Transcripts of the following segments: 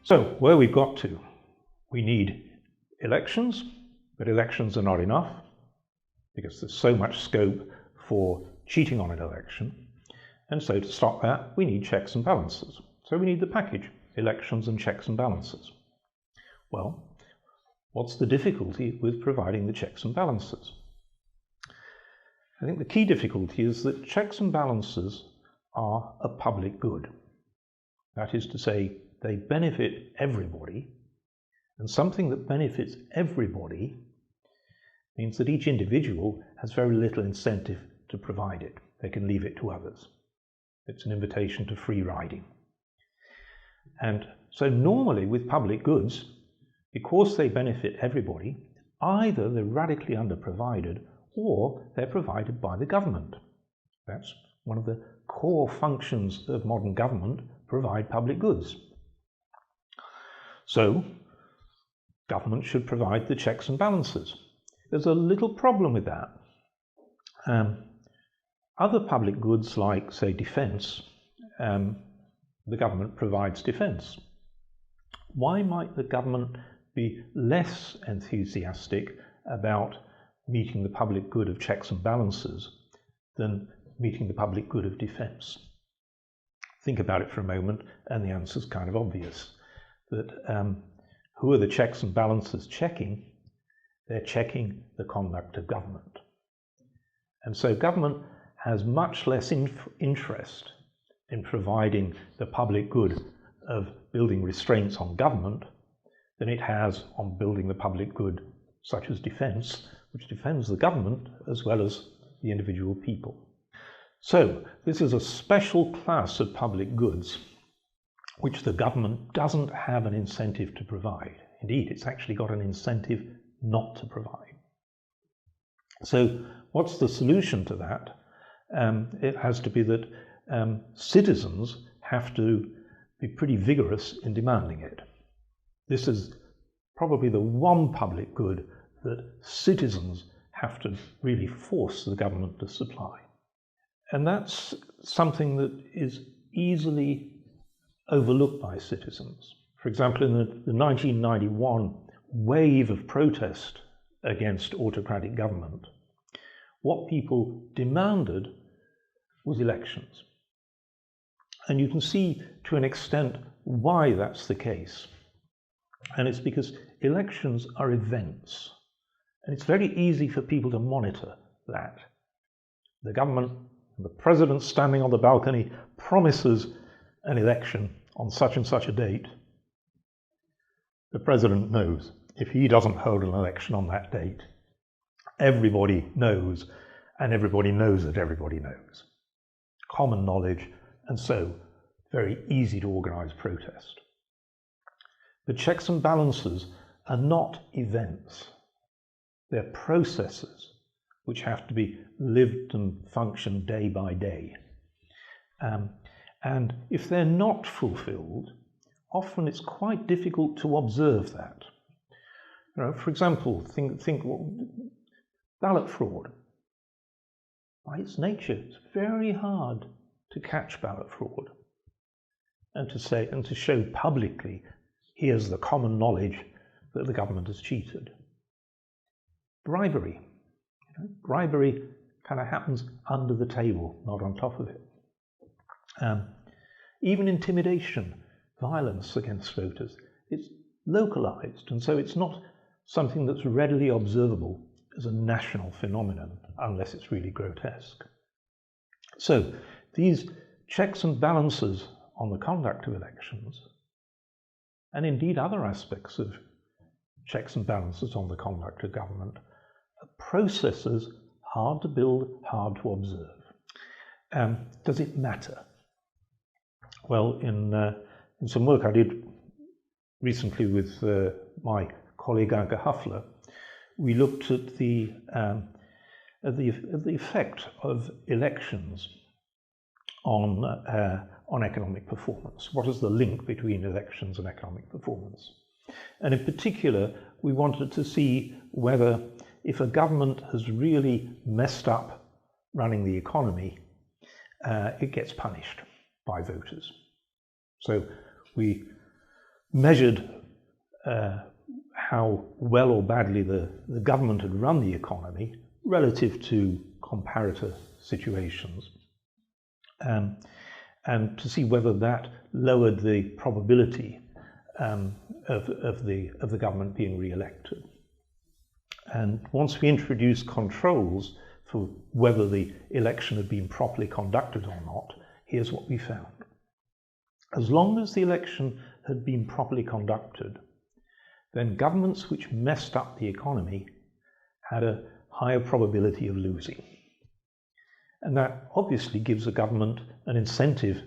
So where we've got to, we need elections, but elections are not enough because there's so much scope for cheating on an election. And so to stop that, we need checks and balances. So we need the package, elections and checks and balances. Well, what's the difficulty with providing the checks and balances? I think the key difficulty is that checks and balances are a public good. That is to say, they benefit everybody, and something that benefits everybody means that each individual has very little incentive to provide it. They can leave it to others. It's an invitation to free riding. And so normally with public goods, because they benefit everybody, either they're radically underprovided or they're provided by the government. That's one of the core functions of modern government, provide public goods. So government should provide the checks and balances. There's a little problem with that. Other public goods like, say, defence, the government provides defence. Why might the government be less enthusiastic about meeting the public good of checks and balances than meeting the public good of defence? Think about it for a moment, and the answer's kind of obvious. That who are the checks and balances checking? They're checking the conduct of government. And so government has much less interest in providing the public good of building restraints on government than it has on building the public good such as defence, which defends the government as well as the individual people. So this is a special class of public goods which the government doesn't have an incentive to provide. Indeed, it's actually got an incentive not to provide. So what's the solution to that? It has to be that citizens have to be pretty vigorous in demanding it. This is probably the one public good that citizens have to really force the government to supply. And that's something that is easily overlooked by citizens. For example, in the 1991 wave of protest against autocratic government, what people demanded was elections. And you can see to an extent why that's the case. And it's because elections are events. And it's very easy for people to monitor that. The government, the president standing on the balcony, promises an election on such and such a date. The president knows if he doesn't hold an election on that date, everybody knows, and everybody knows that everybody knows. Common knowledge, and so very easy to organise protest. The checks and balances are not events. They're processes which have to be lived and function day by day. And if they're not fulfilled, often it's quite difficult to observe that. You know, for example, think ballot fraud. By its nature, it's very hard to catch ballot fraud and to show publicly, here's the common knowledge that the government has cheated. Bribery. Bribery kind of happens under the table, not on top of it. Even intimidation, violence against voters, it's localized, and so it's not something that's readily observable as a national phenomenon, unless it's really grotesque. So these checks and balances on the conduct of elections, and indeed other aspects of checks and balances on the conduct of government, are processes hard to build, hard to observe. Does it matter? Well, in some work I did recently with my colleague Anke Huffler, we looked at the effect of elections on economic performance. What is the link between elections and economic performance? And in particular, we wanted to see whether, if a government has really messed up running the economy, it gets punished by voters. So we measured how well or badly the government had run the economy relative to comparator situations, and to see whether that lowered the probability of the government being re-elected. And once we introduced controls for whether the election had been properly conducted or not, here's what we found. As long as the election had been properly conducted, then governments which messed up the economy had a higher probability of losing. And that obviously gives a government an incentive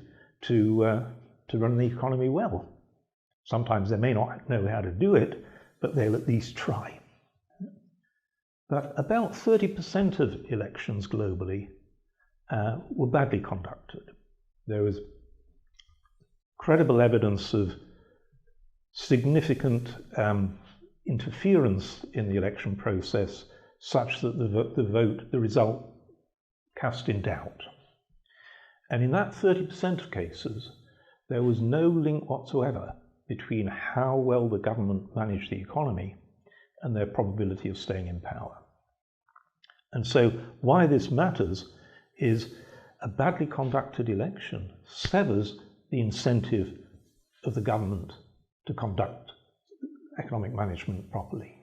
to run the economy well. Sometimes they may not know how to do it, but they'll at least try. But about 30% of elections globally were badly conducted. There was credible evidence of significant interference in the election process, such that the result cast in doubt. And in that 30% of cases, there was no link whatsoever between how well the government managed the economy and their probability of staying in power. And so why this matters is a badly conducted election severs the incentive of the government to conduct economic management properly.